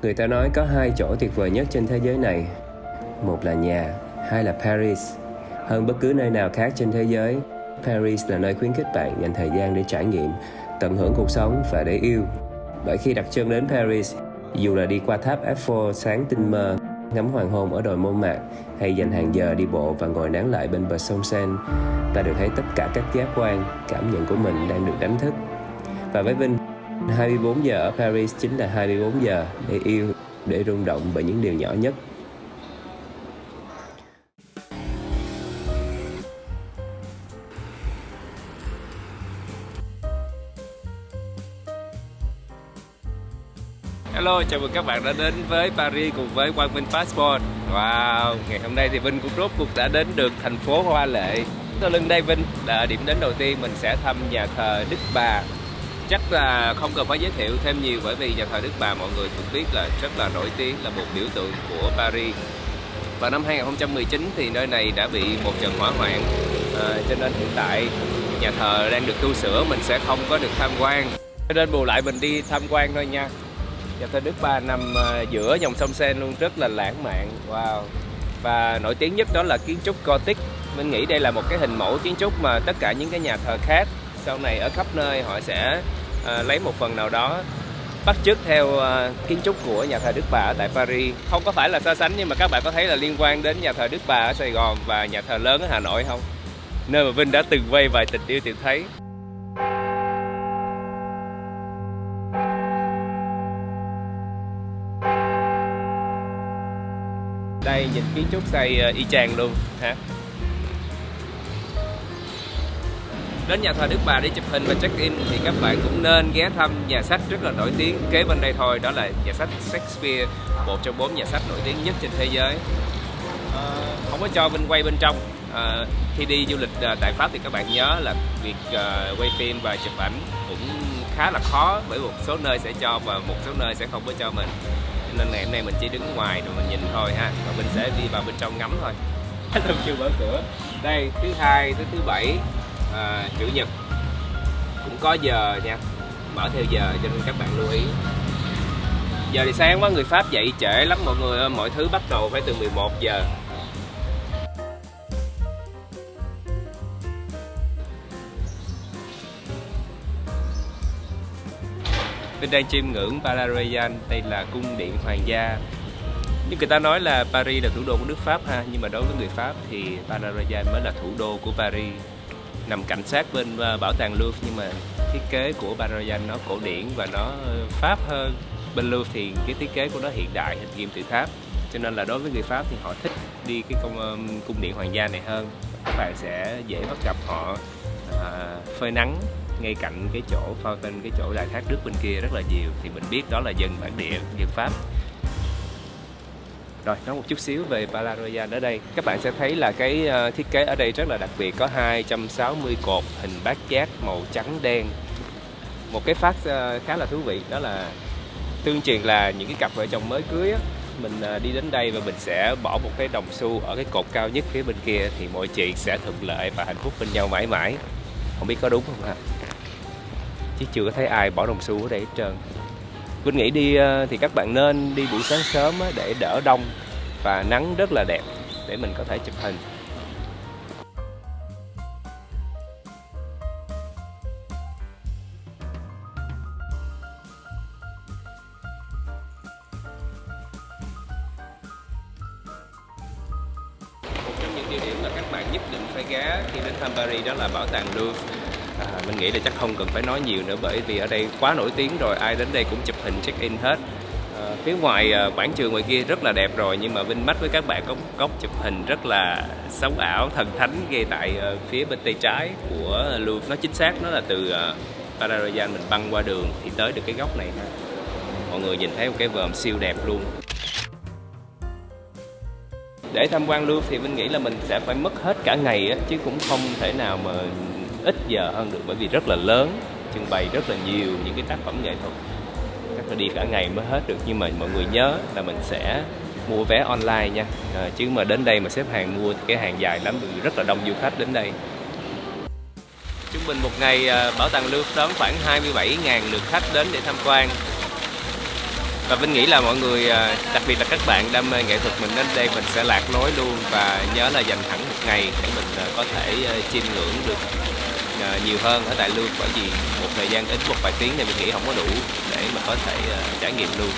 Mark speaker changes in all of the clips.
Speaker 1: Người ta nói có hai chỗ tuyệt vời nhất trên thế giới này. Một là nhà, hai là Paris. Hơn bất cứ nơi nào khác trên thế giới, Paris là nơi khuyến khích bạn dành thời gian để trải nghiệm, tận hưởng cuộc sống và để yêu. Bởi khi đặt chân đến Paris, dù là đi qua tháp Eiffel sáng tinh mơ, ngắm hoàng hôn ở đồi Montmartre hay dành hàng giờ đi bộ và ngồi nán lại bên bờ sông Seine, ta đều thấy tất cả các giác quan, cảm nhận của mình đang được đánh thức. Và với Vinh, 24 giờ ở Paris chính là 24 giờ để yêu, để rung động bởi những điều nhỏ nhất.
Speaker 2: Hello, chào mừng các bạn đã đến với Paris cùng với Quang Vinh Passport. Wow, ngày hôm nay thì Vinh cũng rốt cuộc đã đến được thành phố hoa lệ. Sau lưng đây Vinh là điểm đến đầu tiên, mình sẽ thăm nhà thờ Đức Bà. Chắc là không cần phải giới thiệu thêm nhiều, bởi vì nhà thờ Đức Bà mọi người cũng biết là rất là nổi tiếng, là một biểu tượng của Paris. Vào năm 2019 thì nơi này đã bị một trận hỏa hoạn, cho nên hiện tại nhà thờ đang được tu sửa, mình sẽ không có được tham quan. Cho nên bù lại mình đi tham quan thôi nha. Nhà thờ Đức Bà nằm giữa dòng sông Seine luôn, rất là lãng mạn. Wow. Và nổi tiếng nhất đó là kiến trúc Gothic. Mình nghĩ đây là một cái hình mẫu kiến trúc mà tất cả những cái nhà thờ khác sau này ở khắp nơi họ sẽ lấy một phần nào đó bắt chước theo kiến trúc của nhà thờ Đức Bà ở tại Paris. Không có phải là so sánh, nhưng mà các bạn có thấy là liên quan đến nhà thờ Đức Bà ở Sài Gòn và nhà thờ lớn ở Hà Nội không? Nơi mà Vinh đã từng vay vài tình yêu tìm thấy. Đây, nhìn kiến trúc xây y chang luôn ha. Đến nhà thờ Đức Bà để chụp hình và check-in thì các bạn cũng nên ghé thăm nhà sách rất là nổi tiếng kế bên đây thôi, đó là nhà sách Shakespeare, một trong 4 nhà sách nổi tiếng nhất trên thế giới. Không có cho Vinh quay bên trong. Khi đi du lịch tại Pháp thì các bạn nhớ là việc quay phim và chụp ảnh cũng khá là khó, bởi một số nơi sẽ cho và một số nơi sẽ không có cho mình. Nên ngày hôm nay mình chỉ đứng ngoài rồi mình nhìn thôi ha, và mình sẽ đi vào bên trong ngắm thôi. Lâm chưa mở cửa. Đây, thứ hai tới thứ bảy, chủ nhật cũng có giờ nha, mở theo giờ cho nên các bạn lưu ý. Giờ thì sáng quá, người Pháp dậy trễ lắm mọi người ơi, mọi thứ bắt đầu phải từ 11 giờ. Bên đây chiêm ngưỡng Palais Royal, đây là cung điện hoàng gia. Như người ta nói là Paris là thủ đô của nước Pháp ha, nhưng mà đối với người Pháp thì Palais Royal mới là thủ đô của Paris. Nằm cạnh sát bên bảo tàng Louvre, nhưng mà thiết kế của Palais Royal nó cổ điển và nó Pháp hơn. Bên Louvre thì cái thiết kế của nó hiện đại, hình kim tự tháp. Cho nên là đối với người Pháp thì họ thích đi cái cung điện hoàng gia này hơn. Các bạn sẽ dễ bắt gặp họ phơi nắng ngay cạnh cái chỗ fountain, cái chỗ đài thác nước bên kia rất là nhiều, thì mình biết đó là dân bản địa, dân Pháp. Rồi, nói một chút xíu về Palais Royal ở đây. Các bạn sẽ thấy là cái thiết kế ở đây rất là đặc biệt, có 260 cột hình bát giác màu trắng đen. Một cái fact khá là thú vị đó là tương truyền là những cái cặp vợ chồng mới cưới á, mình đi đến đây và mình sẽ bỏ một cái đồng xu ở cái cột cao nhất phía bên kia thì mọi chuyện sẽ thuận lợi và hạnh phúc bên nhau mãi mãi. Không biết có đúng không ha? Chứ chưa có thấy ai bỏ đồng xu ở đây hết trơn. Vinh nghĩ đi thì các bạn nên đi buổi sáng sớm để đỡ đông và nắng rất là đẹp để mình có thể chụp hình. Một trong những địa điểm mà các bạn nhất định phải ghé khi đến thăm Paris đó là bảo tàng Louvre. Mình nghĩ là chắc không cần phải nói nhiều nữa, bởi vì ở đây quá nổi tiếng rồi, ai đến đây cũng chụp hình check-in hết. Phía ngoài quảng trường ngoài kia rất là đẹp rồi, nhưng mà Vinh mách với các bạn có một góc chụp hình rất là sống ảo, thần thánh ngay tại phía bên tay trái của Louvre. Nó chính xác nó là từ Palais Royal mình băng qua đường thì tới được cái góc này. Mọi người nhìn thấy một cái vòm siêu đẹp luôn. Để tham quan Louvre thì Vinh nghĩ là mình sẽ phải mất hết cả ngày chứ cũng không thể nào mà ít giờ hơn được, bởi vì rất là lớn, trưng bày rất là nhiều những cái tác phẩm nghệ thuật, chắc phải đi cả ngày mới hết được. Nhưng mà mọi người nhớ là mình sẽ mua vé online nha, chứ mà đến đây mà xếp hàng mua thì cái hàng dài lắm, vì rất là đông du khách đến đây. Trung bình một ngày bảo tàng Louvre đón khoảng 27.000 lượt khách đến để tham quan. Và Vinh nghĩ là mọi người, đặc biệt là các bạn đam mê nghệ thuật, mình đến đây mình sẽ lạc lối luôn, và nhớ là dành hẳn một ngày để mình có thể chiêm ngưỡng được nhiều hơn ở Đại Lương, bởi vì một thời gian ít, một vài tiếng thì mình nghĩ không có đủ để mà có thể trải nghiệm luôn.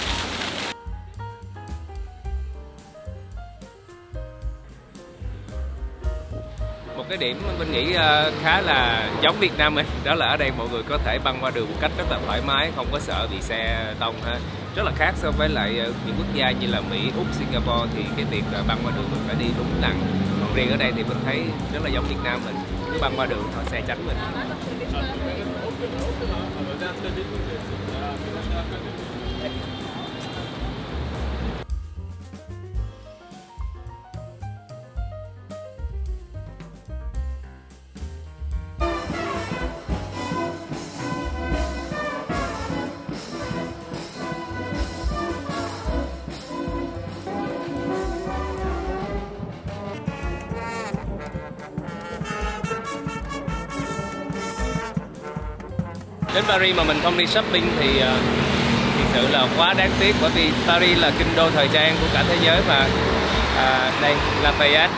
Speaker 2: Một cái điểm mình nghĩ khá là giống Việt Nam mình, đó là ở đây mọi người có thể băng qua đường một cách rất là thoải mái, không có sợ bị xe tông ha. Rất là khác so với lại những quốc gia như là Mỹ, Úc, Singapore thì cái việc băng qua đường mình phải đi đúng lằn. Còn riêng ở đây thì mình thấy rất là giống Việt Nam mình, cứ băng qua đường thôi xe tránh mình. Đến Paris mà mình không đi shopping thì thực sự là quá đáng tiếc, bởi vì Paris là kinh đô thời trang của cả thế giới mà. Đây Lafayette,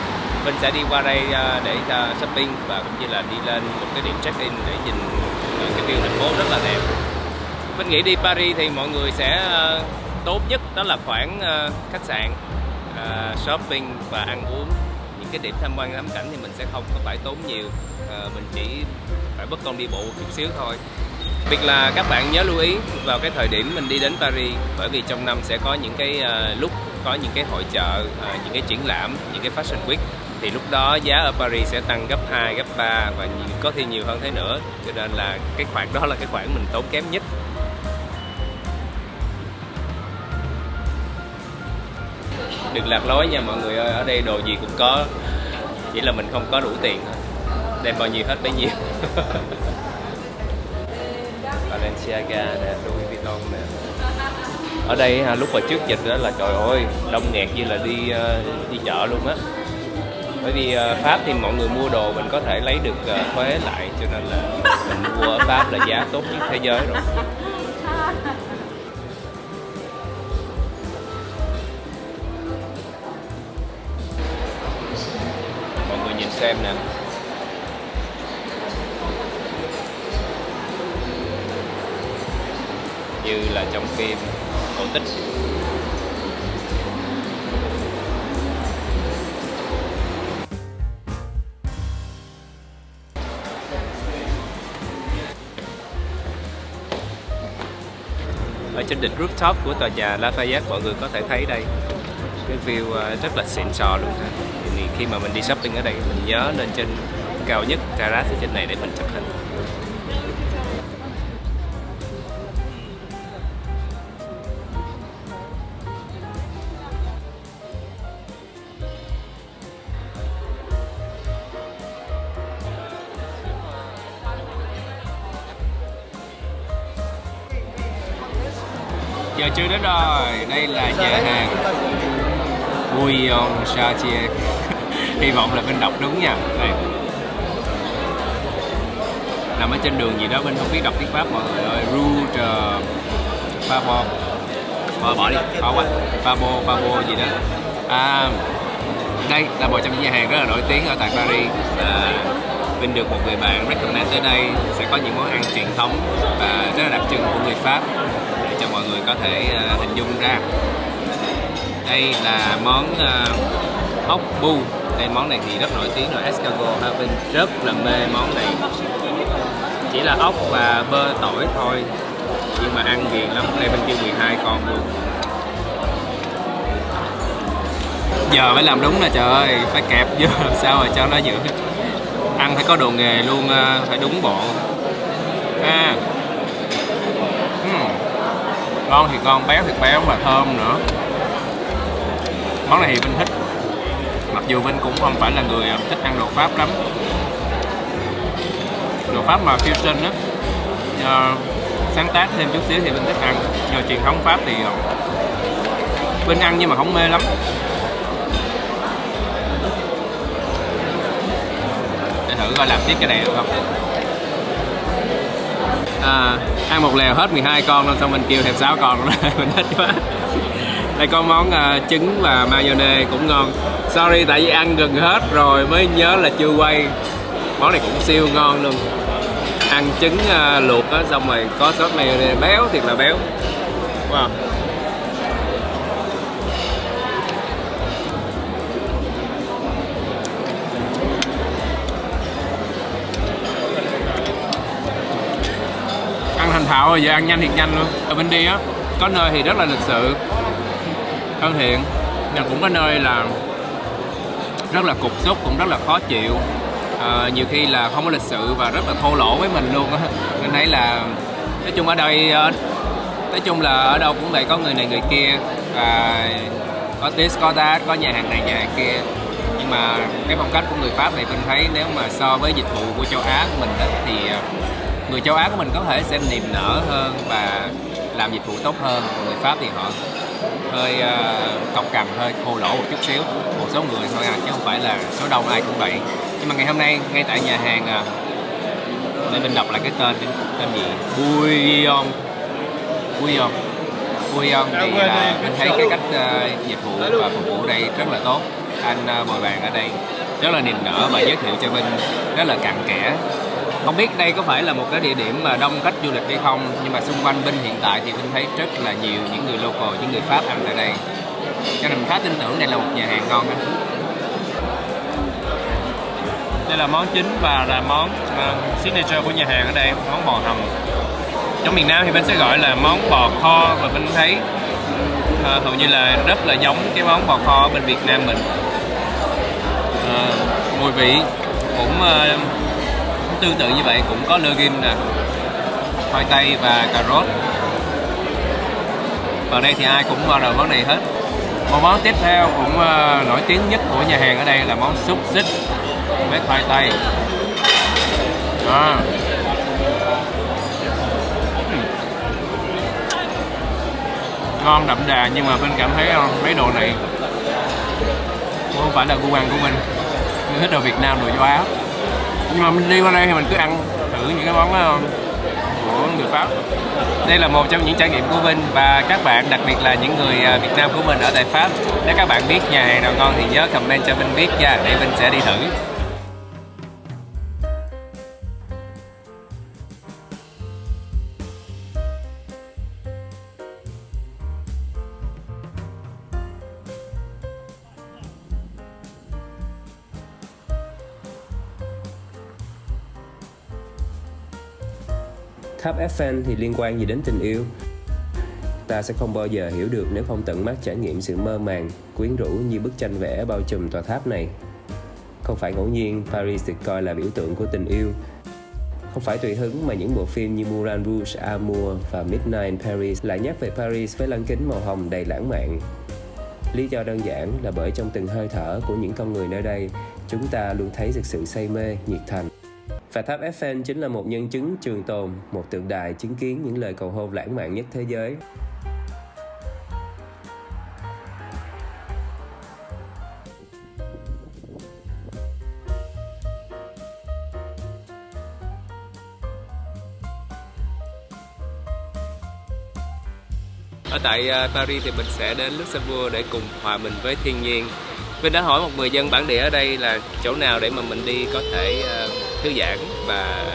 Speaker 2: mình sẽ đi qua đây để shopping và cũng như là đi lên một cái điểm check-in để nhìn cái view thành phố rất là đẹp. Mình nghĩ đi Paris thì mọi người sẽ tốt nhất đó là khoảng khách sạn, shopping và ăn uống. Những cái điểm tham quan ngắm cảnh thì mình sẽ không có phải tốn nhiều, mình chỉ phải bất công đi bộ một chút xíu thôi. Việc là các bạn nhớ lưu ý vào cái thời điểm mình đi đến Paris, bởi vì trong năm sẽ có những cái lúc có những cái hội chợ, những cái triển lãm, những cái Fashion Week, thì lúc đó giá ở Paris sẽ tăng gấp 2, gấp 3 và có khi nhiều hơn thế nữa, cho nên là cái khoản đó là cái khoản mình tốn kém nhất. Đừng lạc lối nha mọi người ơi, ở đây đồ gì cũng có, chỉ là mình không có đủ tiền thôi. Đem bao nhiêu hết bấy nhiêu. Balenciaga nè, Louis Vuitton nè. Ở đây lúc mà trước dịch đó là trời ơi đông nghẹt như là đi chợ luôn á. Bởi vì Pháp thì mọi người mua đồ mình có thể lấy được thuế lại, cho nên là mình mua ở Pháp là giá tốt nhất thế giới rồi. Mọi người nhìn xem nè. Như là trong phim cổ tích. Ở trên đỉnh rooftop của tòa nhà Lafayette mọi người có thể thấy đây cái view rất là xịn sò luôn ha. Thì khi mà mình đi shopping ở đây mình nhớ lên trên cao nhất terrace ở trên này để mình chụp hình. Giờ chưa đến rồi, đây là nhà hàng Bouillon Chartier. Hy vọng là Vinh đọc đúng nha. Đây. Nằm ở trên đường gì đó, Vinh không biết đọc tiếng Pháp mọi người ơi. Rue de Fabo. Bỏ đi, khó quá. Fabo gì đó. Đây là một trong những nhà hàng rất là nổi tiếng ở tại Paris. Vinh được một người bạn recommend tới đây, sẽ có những món ăn truyền thống và rất là đặc trưng của người Pháp, để cho mọi người có thể hình dung ra. Đây là món ốc bu. Đây món này thì rất nổi tiếng rồi, escargot ha. Vinh rất là mê món này. Chỉ là ốc và bơ tỏi thôi, nhưng mà ăn ghiền lắm. Đây Vinh kêu 12 con luôn. Giờ phải làm đúng nè trời ơi, phải kẹp vô làm sao mà cho nó giữ. Ăn phải có đồ nghề luôn, phải đúng bộ. Ngon thì ngon, béo thì béo và thơm nữa. Món này thì Vinh thích. Mặc dù Vinh cũng không phải là người thích ăn đồ Pháp lắm. Đồ Pháp mà fusion á, sáng tác thêm chút xíu thì Vinh thích ăn. Nhưng mà truyền thống Pháp thì Vinh ăn nhưng mà không mê lắm. Để thử coi làm tiếp cái này được không. Ăn một lèo hết 12 con luôn, xong mình kêu thêm 6 con nữa. Mình thích quá. Đây có món trứng và mayonnaise cũng ngon. Sorry tại vì ăn gần hết rồi mới nhớ là chưa quay. Món này cũng siêu ngon luôn. Ăn trứng luộc á, xong rồi có sốt mayonnaise béo thiệt là béo. Wow. Ăn thành thạo rồi, giờ ăn nhanh thiệt nhanh luôn. Ở bên đi á, có nơi thì rất là lịch sự, thân thiện, nhưng cũng có nơi là rất là cục xúc, cũng rất là khó chịu. Nhiều khi là không có lịch sự và rất là thô lỗ với mình luôn á. Nên thấy là nói chung ở đây, nói chung là ở đâu cũng vậy, có người này người kia, và có this có that, có nhà hàng này nhà hàng kia. Nhưng mà cái phong cách của người Pháp này mình thấy nếu mà so với dịch vụ của châu Á của mình đó, thì người châu Á của mình có thể sẽ niềm nở hơn và làm dịch vụ tốt hơn. Còn người Pháp thì họ hơi cọc cằn, hơi thô lỗ một chút xíu, một số người thôi chứ không phải là số đông ai cũng vậy. Nhưng mà ngày hôm nay ngay tại nhà hàng, để mình đọc lại cái tên gì, Bouillon thì mình thấy cái cách dịch vụ và phục vụ ở đây rất là tốt. Anh bồi bàn ở đây rất là niềm nở và giới thiệu cho mình rất là cặn kẽ. Không biết đây có phải là một cái địa điểm mà đông khách du lịch hay không, nhưng mà xung quanh Vinh hiện tại thì Vinh thấy rất là nhiều những người local, những người Pháp ăn tại đây, cho nên mình khá tin tưởng đây là một nhà hàng ngon. Đây là món chính và là món signature của nhà hàng ở đây, món bò hầm. Trong miền Nam thì Vinh sẽ gọi là món bò kho, và Vinh thấy hầu như là rất là giống cái món bò kho bên Việt Nam mình. Mùi vị cũng tương tự như vậy, cũng có legume nè, khoai tây và cà rốt. Vào đây thì ai cũng order món này hết. Một món tiếp theo cũng nổi tiếng nhất của nhà hàng ở đây là món xúc xích với khoai tây. Ngon đậm đà, nhưng mà Vinh cảm thấy mấy đồ này cũng không phải là gu ăn của mình. Mình thích đồ Việt Nam, đồ châu Á. Nhưng mà mình đi qua đây thì mình cứ ăn thử những cái món của người Pháp. Đây là một trong những trải nghiệm của Vinh, và các bạn, đặc biệt là những người Việt Nam của mình ở tại Pháp, nếu các bạn biết nhà hàng nào ngon thì nhớ comment cho Vinh biết nha, để Vinh sẽ đi thử.
Speaker 1: Tháp Eiffel thì liên quan gì đến tình yêu? Ta sẽ không bao giờ hiểu được nếu không tận mắt trải nghiệm sự mơ màng, quyến rũ như bức tranh vẽ bao trùm tòa tháp này. Không phải ngẫu nhiên, Paris được coi là biểu tượng của tình yêu. Không phải tùy hứng mà những bộ phim như Moulin Rouge, Amour và Midnight in Paris lại nhắc về Paris với lăng kính màu hồng đầy lãng mạn. Lý do đơn giản là bởi trong từng hơi thở của những con người nơi đây, chúng ta luôn thấy được sự say mê, nhiệt thành. Và tháp Eiffel chính là một nhân chứng trường tồn, một tượng đài chứng kiến những lời cầu hôn lãng mạn nhất thế giới.
Speaker 2: Ở tại Paris thì mình sẽ đến Luxembourg để cùng hòa mình với thiên nhiên. Vinh đã hỏi một người dân bản địa ở đây là chỗ nào để mà mình đi có thể thư giãn và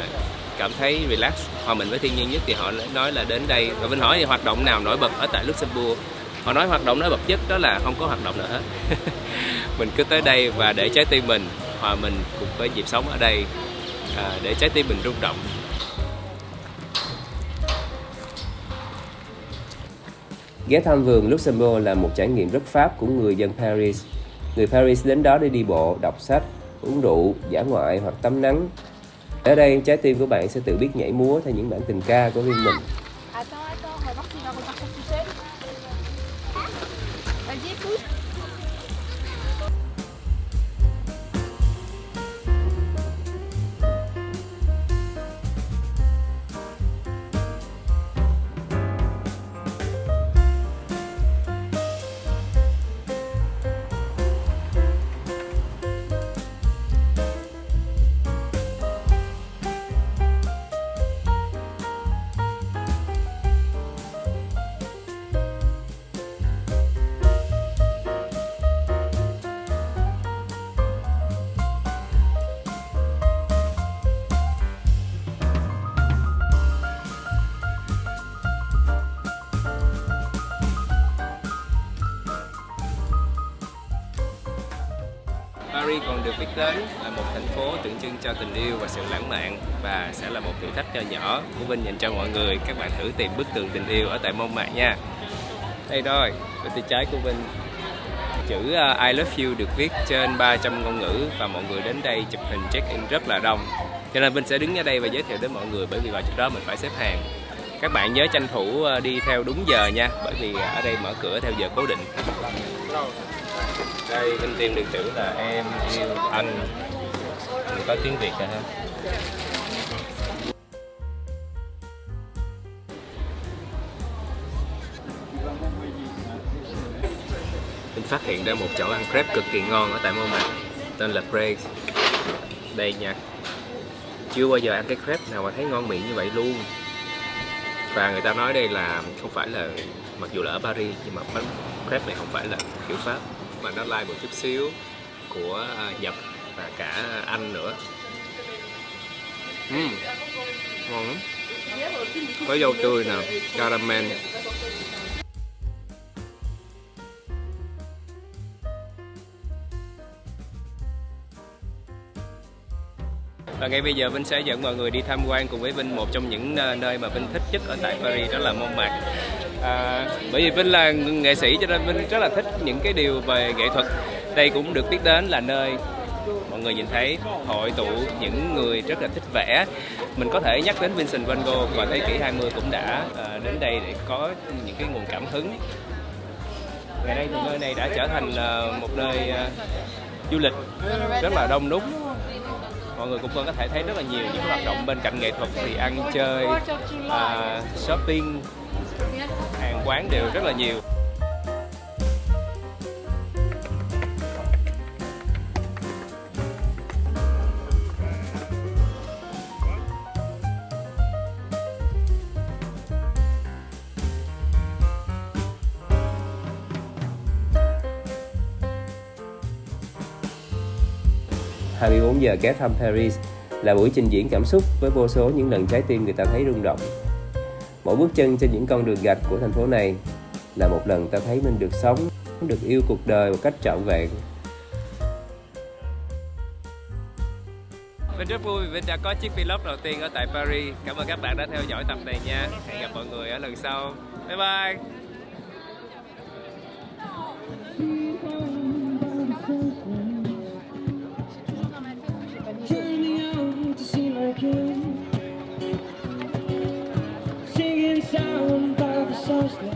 Speaker 2: cảm thấy relax, hòa mình với thiên nhiên nhất, thì họ nói là đến đây. Và Vinh hỏi hoạt động nào nổi bật ở tại Luxembourg, họ nói hoạt động nổi bật nhất đó là không có hoạt động nào hết. Mình cứ tới đây và để trái tim mình hòa mình cùng với nhịp sống ở đây, để trái tim mình rung động.
Speaker 1: Ghé thăm vườn Luxembourg là một trải nghiệm rất Pháp của người dân Paris. Người Paris đến đó để đi bộ, đọc sách, uống rượu, dã ngoại hoặc tắm nắng. Ở đây, trái tim của bạn sẽ tự biết nhảy múa theo những bản tình ca của riêng mình.
Speaker 2: Paris còn được biết đến là một thành phố tượng trưng cho tình yêu và sự lãng mạn, và sẽ là một thử thách nho nhỏ của Vinh dành cho mọi người. Các bạn thử tìm bức tường tình yêu ở tại Montmartre nha. Đây rồi, bên tay trái của Vinh, chữ I love you được viết trên 300 ngôn ngữ, và mọi người đến đây chụp hình check-in rất là đông. Cho nên Vinh sẽ đứng ở đây và giới thiệu đến mọi người, bởi vì vào chỗ đó mình phải xếp hàng. Các bạn nhớ tranh thủ đi theo đúng giờ nha, bởi vì ở đây mở cửa theo giờ cố định. Đây Vinh tìm được chữ là em yêu anh, mình có tiếng Việt rồi ha. Mình phát hiện ra một chỗ ăn crepe cực kỳ ngon ở tại Montmartre, tên là Praise. Đây nha, chưa bao giờ ăn cái crepe nào mà thấy ngon miệng như vậy luôn. Và người ta nói đây là không phải là, mặc dù là ở Paris nhưng mà bánh crepe này không phải là kiểu Pháp, mà nó lai một chút xíu của Nhật và cả Anh nữa. Ngon lắm, có dâu tươi nè, caramel. Và ngay bây giờ Vinh sẽ dẫn mọi người đi tham quan cùng với Vinh một trong những nơi mà Vinh thích nhất ở tại Paris, đó là Montmartre. Bởi vì Vinh là nghệ sĩ cho nên Vinh rất là thích những cái điều về nghệ thuật. Đây cũng được biết đến là nơi mọi người nhìn thấy hội tụ những người rất là thích vẽ. Mình có thể nhắc đến Vincent van Gogh vào thế kỷ 20 cũng đã đến đây để có những cái nguồn cảm hứng. Ngày nay thì nơi này đã trở thành một nơi du lịch rất là đông đúc. Mọi người cũng có thể thấy rất là nhiều những hoạt động bên cạnh nghệ thuật, thì ăn chơi, shopping, hàng quán đều rất là nhiều.
Speaker 1: "24 giờ ghé thăm Paris" là buổi trình diễn cảm xúc với vô số những lần trái tim người ta thấy rung động. Mỗi bước chân trên những con đường gạch của thành phố này là một lần ta thấy mình được sống, được yêu cuộc đời một cách trọn vẹn.
Speaker 2: Vinh rất vui vì Vinh đã có chiếc vlog đầu tiên ở tại Paris. Cảm ơn các bạn đã theo dõi tập này nha. Hẹn gặp mọi người ở lần sau. Bye bye.
Speaker 3: Singing sound of the sunset.